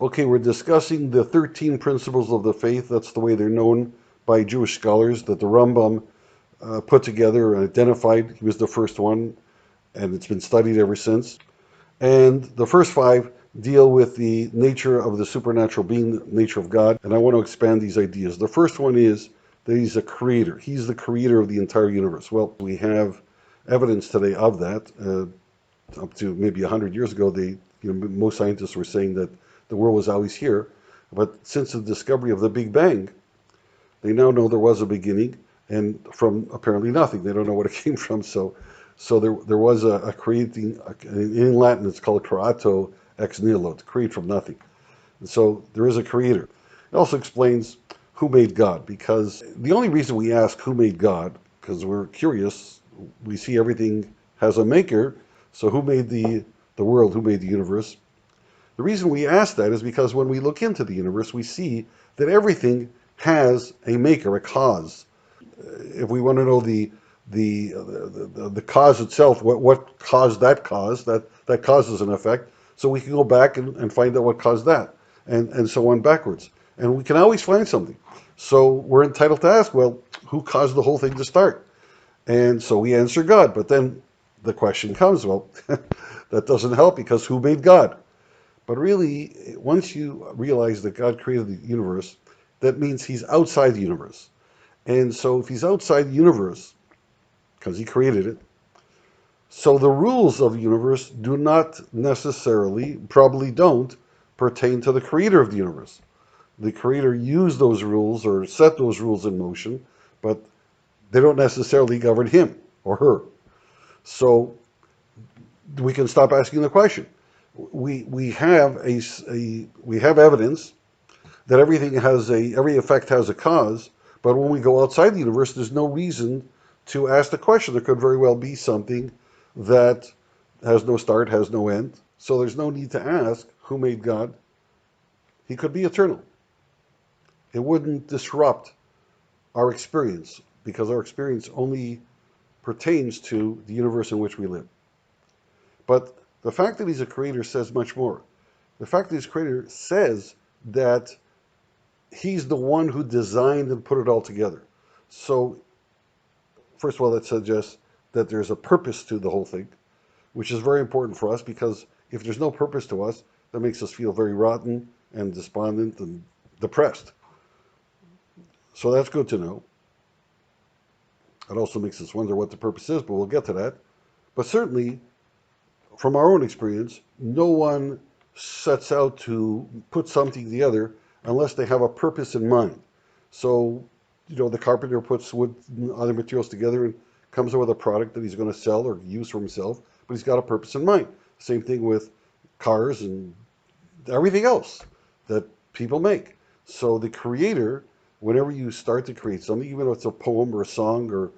Okay, we're discussing the 13 principles of the faith. That's the way they're known by Jewish scholars, that the Rambam put together and identified. He was the first one, and it's been studied ever since. And the first five deal with the nature of the supernatural being, the nature of God. And I want to expand these ideas. The first one is that he's a creator. He's the creator of the entire universe. Well, we have evidence today of that. Up to maybe 100 years ago, most scientists were saying that the world was always here. But since the discovery of the Big Bang, they now know there was a beginning, and from apparently nothing. They don't know what it came from. So there was a creating. In Latin, it's called creato ex nihilo, to create from nothing. And so there is a creator. It also explains who made God, because the only reason we ask who made God, because we're curious, we see everything has a maker. So who made the world? Who made the universe? The reason we ask that is because when we look into the universe, we see that everything has a maker, a cause. If we want to know the cause itself, what caused that cause, that causes an effect, so we can go back and find out what caused that, and so on backwards. And we can always find something. So we're entitled to ask, well, who caused the whole thing to start? And so we answer God. But then the question comes, well, that doesn't help, because who made God? But really, once you realize that God created the universe, that means he's outside the universe. And so if he's outside the universe, because he created it, so the rules of the universe do not necessarily, probably don't, pertain to the creator of the universe. The creator used those rules or set those rules in motion, but they don't necessarily govern him or her. So we can stop asking the question. We have we have evidence that every effect has a cause, but when we go outside the universe, there's no reason to ask the question. There could very well be something that has no start, has no end. So there's no need to ask who made God. He could be eternal. It wouldn't disrupt our experience, because our experience only pertains to the universe in which we live. But the fact that he's a creator says much more. The fact that he's a creator says that he's the one who designed and put it all together. So, first of all, that suggests that there's a purpose to the whole thing, which is very important for us, because if there's no purpose to us, that makes us feel very rotten and despondent and depressed. So that's good to know. It also makes us wonder what the purpose is, but we'll get to that. But certainly, from our own experience, no one sets out to put something together unless they have a purpose in mind. So, the carpenter puts wood and other materials together and comes up with a product that he's going to sell or use for himself, but he's got a purpose in mind. Same thing with cars and everything else that people make. So the creator, whenever you start to create something, even if it's a poem or a song or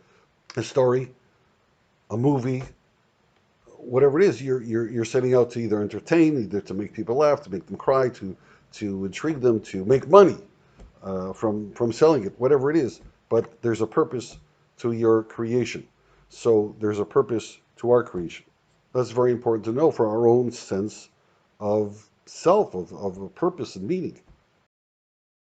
a story, a movie, whatever it is, you're setting out to either entertain, either to make people laugh, to make them cry, to intrigue them, to make money from selling it, whatever it is. But there's a purpose to your creation. So there's a purpose to our creation. That's very important to know for our own sense of self, of a purpose and meaning.